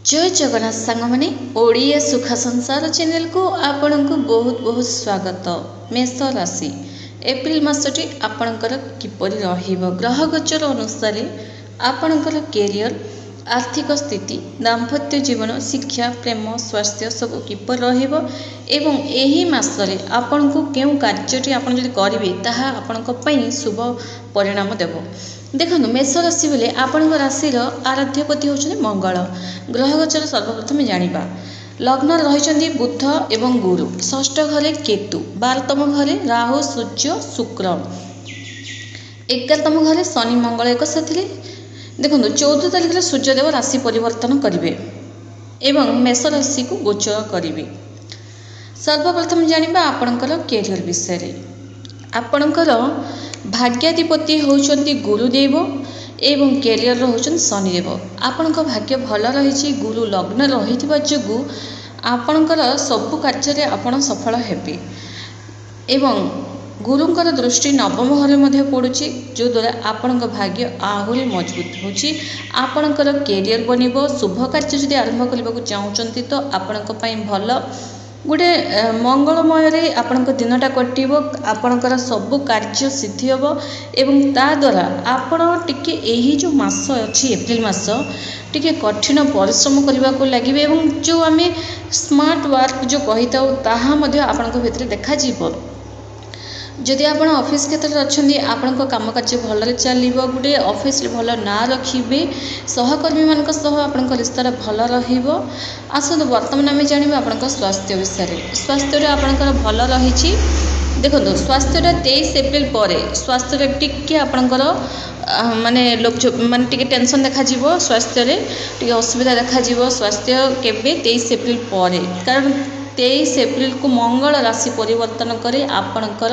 जय जगन्नाथ सांग मैंने ओडिया सुख संसार चैनल को आपण को बहुत बहुत स्वागत। मेष राशि एप्रिल मासटी आपणकर किपरि रहिबो ग्रह गोचर अनुसार आपणकर कैरियर आर्थिक स्थिति दाम्पत्य जीवन शिक्षा प्रेम स्वास्थ्य सब किपर रहिबो एवं एही मासरे आपण को केउ कार्यटी आपण जदि करिवे ताहा आपणक पई शुभ परिणाम देबो। देखो मेष राशि बोले आपण राशि आराध्यपति होचने मंगल ग्रह गोचर सर्वप्रथम जानिबा लग्न रही बुध एवं गुरु षष्ठ घरे केतु 12तम घरे राहु सूर्य शुक्र 11तम घरे शनि मंगल एक साथी। देखो 14 तारिख सूर्यदेव राशि परिवर्तन करेंगे एवं मेष राशि को गोचर करेंगे। सर्वप्रथम जानिबा आपणकर कैरियर विषय आपणकर भाग्याधिपति होउचंती गुरुदेव एवं कैरियर होउचंती शनिदेव। आपणक भाग्य भल रही गुरु लग्न रही जोगु आपणकर सबु कार्य आपण सफल हेबे एवं गुरुंकर दृष्टि नवम घरे मध्य पड़ुछि जो द्वारा आपणक भाग्य आहुरी मजबूत होछि। आपणकर कैरियर बनिबो शुभ कार्य जदि आरंभ करबा को चाहउचंती तो आपणक पई भल गोटे मंगलमय रे आपणक दिनटा कटिबो आपणकर सबु कार्य सिद्धि होबो एवं ता द्वारा आपण टिके एही जो मास अछि एप्रिल मास टिके कठिन परिश्रम करबा को लागिबे एवं जो आमे स्मार्ट वर्क जो कहिताउ ताहा मध्य आपणक भितर देखा जीवो। जदि आप ऑफिस क्षेत्र में अच्छा आपण काम कार्य भल चलो गोटे ऑफिस भल ना रखिए सहकर्मी मान आपण रिश्ता भल रसतु बर्तमान आम जाना आपण स्वास्थ्य विषय स्वास्थ्य आपंकर भल रही। देखो स्वास्थ्य 23 एप्रिल पर स्वास्थ्य टी आपंकर माने लोक माने टेंशन देखा स्वास्थ्य टी असुविधा देखा स्वास्थ्य केवे 23 एप्रिल पर कारण 23 एप्रिल को मंगल राशि परिवर्तन करे आपणकर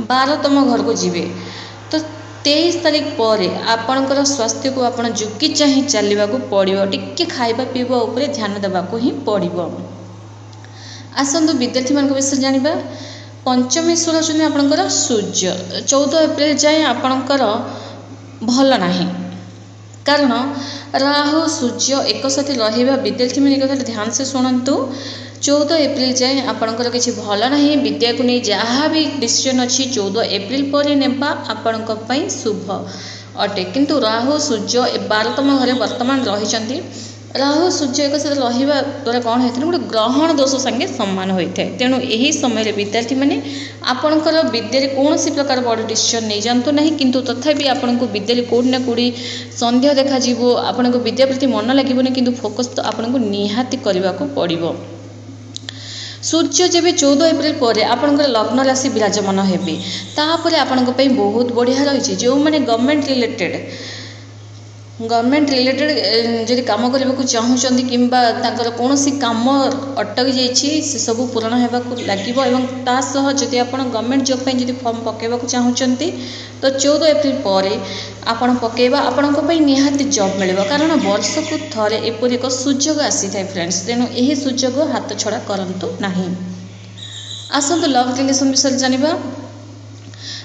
12तम घर को जीवे तो 23 तारीख पर आपणकर स्वास्थ्य को आपण जुकी चाहे चलवा को पड़ो टिके खाइबा पीवा उपरे ध्यान देवा को ही पड़ो। आसतु विद्यार्थी मान विषय जानिबा पंचमेश्वर होचुनी आपणकर सूर्य 14 एप्रिल जाए आपणकर भल नाही कारण राहु सूर्य एक साथ रहिबा विद्यार्थी मान कथा ध्यान से शुणु 14 एप्रिल जाए आपणकर किसी भल नहीं विद्या को नहीं जहाँ भी डिसीजन अच्छी 14 एप्रिल पर नेबा आपणक पई शुभ अटे किंतु राहु सूर्य 12तम घरे वर्तमान रही राहु सूर्य एक साथ रहिबा द्वारा कौन होता है गोटे ग्रहण दोष संगे सम्मान होता है। तेणु यही समय विद्यार्थी मैंने आपणकर विद्या कौन प्रकार बड़ डिसीजन नहीं जातु ना किंतु तथापि आपन को विद्या कौटी ना कौटी सन्देह देखा आपण को विद्या प्रति मन लगे किंतु फोकस तो आपन को निहाती करने को पड़ो। सूर्य जब 14 एप्रिल पर आपणकर लग्न राशि विराजमान हेबे तापर आपणक पई बहुत बढ़िया रही जो मैंने गवर्नमेंट रिलेटेड जदि काम करने को चाहूँगी कि कौन काम अटक जाइए से सब पूरण होगा लगे जदि आप गवर्नमेंट जॉब पे जदि फॉर्म पकेबा चाहूँगी तो 14 एप्रिल पर आपण पकेबा आपणक निहाती जॉब मिले कारण वर्ष को थरे एपरि एक सुजोग आसी थाए फ्रेंड्स। तेणु यही सुजोग हाथ छड़ा करंतु नहीं। आसतु लव रिलेशन विषय जानिबा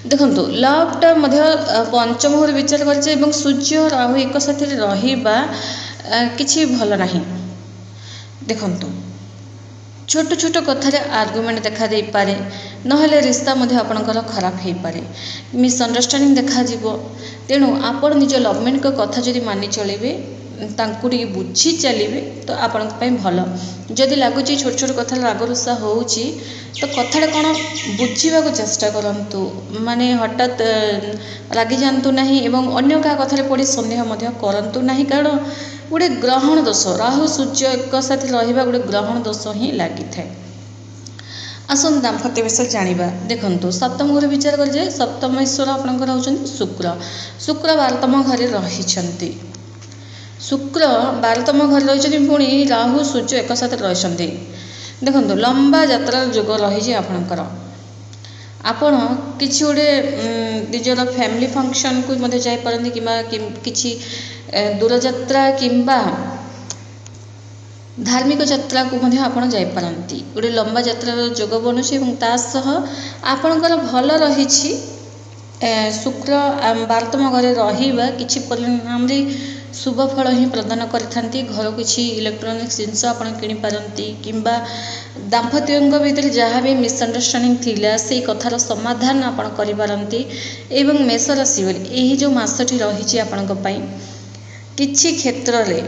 देखो लवटा पंचम घर विचार कर सूर्य राहु एक साथ रहिबा किछि भल नहीं। देखो छोट छोट कथार आर्गुमेंट देखा दे पारे नहले रिश्ता आपणकर खराब हो पारे मिसअंडरस्टैंडिंग देखा तेणु आपण निज लवमेट को कथा जदि मानि चलिए तांकु टिके बुझी चलिए तो आपण भल जदि लगुच छोट छोट कथा राग रुषा हो तो कथा कौन बुझा चेष्टा करूँ माने हठात रागी जातु ना एवं अन्य क्या कथा पड़ी सन्देह करूँ ना कारण गोटे ग्रहण दोष राहु सूर्य एक साथ रहा गोटे ग्रहण दोष ही लगी थाए। आसन दाम्पत्य विषय जानिबा देखंतु सप्तम घर विचार कर जाए सप्तमेश्वर आपणकर होचंती शुक्र 12तम घरे रहिछंती शुक्र 12तम घर रही पुणी राहु सूर्य एक साथ रही देखो लंबा यात्रा जोग रही आपणकर आपण किसी गोटे निजर फैमिली फंक्शन को जापारती कि दूर यात्रा किंबा धार्मिक यात्रा को आपण जापारती गोटे लंबा यात्रार जोग बनुची आपणकर भल रही शुक्र 12तम घरे रहिबा किछि परिणाम शुभ फल ही प्रदान करथांती। घर किसी इलेक्ट्रोनिक्स जिनस आप किनीपारती किंबा दाम्पत्यों भितर जहाँ भी मिसअंडरस्टैंडिंग थिला से कथार समाधान आप करिपारती। एवं मेष राशि यही जो मासटी रही आपणक पई किछि क्षेत्र रे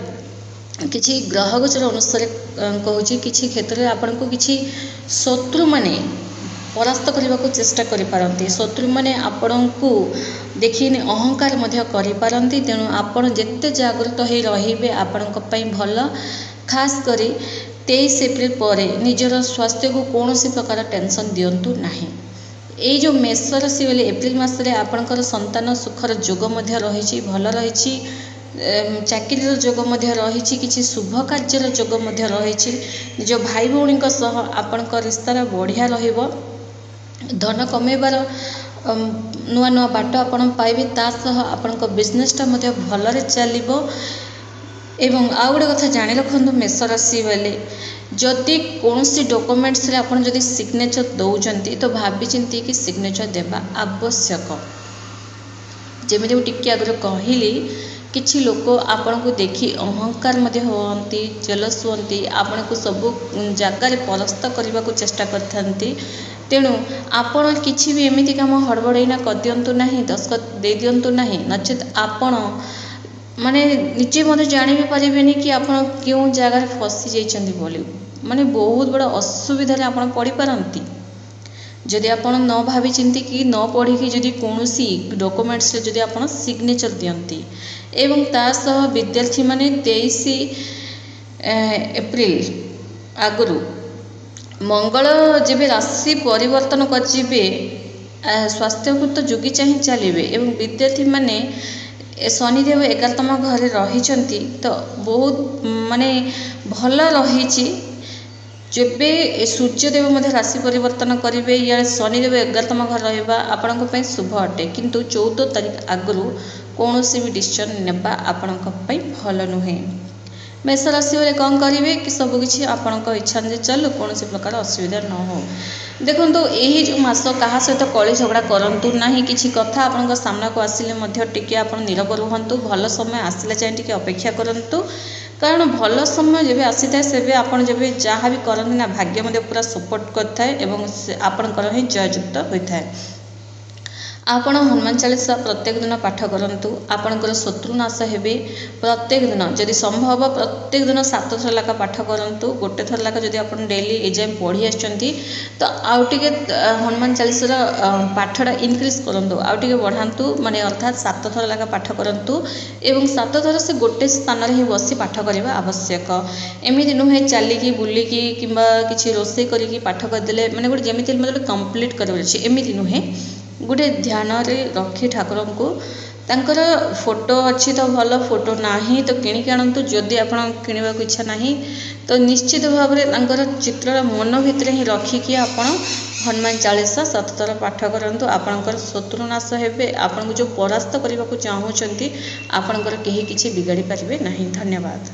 किछि ग्रह गोचर अनुसार कहूँ किछि क्षेत्र में आपण को किछि शत्रु माने परास्त करने को चेष्टा करिपारती। शत्रु माने आपण को देखि अहंकार मध्य करिपारती। तेणु आपण जेते जागृत हो रहिबे आपणक पई भल। खास करी 23 एप्रिल पर निजर स्वास्थ्य को कौन सी प्रकार टेंशन दिंतु नहीं। ये जो मेष राशि वाले एप्रिल मसरे आपणकर संतान सुखर जोग मध्य रही भल रही। चाकरी जोग मध्य रही किसी शुभ कार्यर जोग मध्य रही। निज भाई भौणी सह आपण रिश्तार बढ़िया रहिबो। धन कमेबार नुआ नुआ बाट आपण पाइबे। ता सह आपण बिजनेसटा मध्य भलरे चलिबो। एवं आउ गोटे कथा जानी रखु मेष राशि वाले जदि कौन डॉक्यूमेंट्स रे आपण जदि सिग्नेचर दौरान तो भाभी चिंती कि सिग्नेचर देवा आवश्यक। जमी टिके आगे कहली किछि लोक आपण को देखि अहंकार मध्य होती जेलस होती आपण को सबू जगार परास्त करने को चेष्टा करथांती। तेणु आपण किछि भी एमिति काम हड़बड़ैना कर दियंतु नाही, दस्खत दे दियंतु नाही। नचेत आपण माने निजे मते जानि भी परिबेनी कि आपण क्यों जगार फसी जाइछन्ती बोली माने बहुत बड़ा असुविधा रे आपण पड़ी पारंती। जदि आपण न भावी चिंती कि न पढ़ी कि जदि कौनसी डॉक्यूमेंट्स रे जदि आपण सिग्नेचर दियंती। एवं ता सह विद्यार्थी माने 23 एप्रिल आगु मंगल जेबे राशि परिवर्तन करिबे स्वास्थ्यकृत जोगी चाहि चलिबे। एवं विद्यार्थी माने शनिदेव 11तम घर रही तो बहुत माने भल रही। जेबे सूर्यदेव मध्य राशि परिवर्तन करेंगे या शनिदेव 11तम घर रहा आपण शुभ अटे। किंतु 14 तारीख आगु कौन भी डिसीजन नेबा आपण भल नुहे। मेष राशि वाले कौन करेंगे कि सबकि आपण इच्छा चलू कौन प्रकार असुविधा न हो। देखो यही जो मास क्या सहित कली झगड़ा करूँ ना। कि कथा आपण सामना को आसिले टिके आप नीरव रुहतु। भल समय आसला जाए टिके अपेक्षा करूँ। कारण भल समय जब आसी था से आपड़ जब जहाँ भी करते ना भाग्य मध्य पूरा सपोर्ट करता आपणकर ही जययुक्त होता है। आपण हनुमान चालीसा प्रत्येक दिन पाठ करूँ। आपणकर शत्रुनाश हे प्रत्येक दिन जदि संभव प्रत्येक दिन 7 थर लाखा पाठ करूँ। गोटे थर लाखा जदि आप डेली एजाम पढ़ी आछंती तो आउ टिके हनुमान चालीसार पाठटा इनक्रीज करूँ आउ टिके बढ़ातु माने अर्थात 7 थर लाखा पाठ करूँ। एवं 7 थर से गोटे स्थान ही बसी पाठ करवा आवश्यक। एमती नुहे चलिकी बुलिकी किंबा किसी रोषे करिकी पाठ करदे माने गोटे जमीती मतलब कंप्लीट कर एमती नुहे। गोटे ध्यान रे रखी ठाकुर को तांकर फोटो अच्छी तो भल फोटो नाही तो किणिक आणतु। जदि आपण किणवा इच्छा नाही तो निश्चित भाव में चित्र मन भितर ही रखिकी आपण हनुमान चालीसा 7 थर पाठ करूँ। आपणकर शत्रुनाश हे। आपण को जो परास्त करने को चाहूँगी आपणकर केही किछि बिगाड़ी पारिबे नाही। धन्यवाद।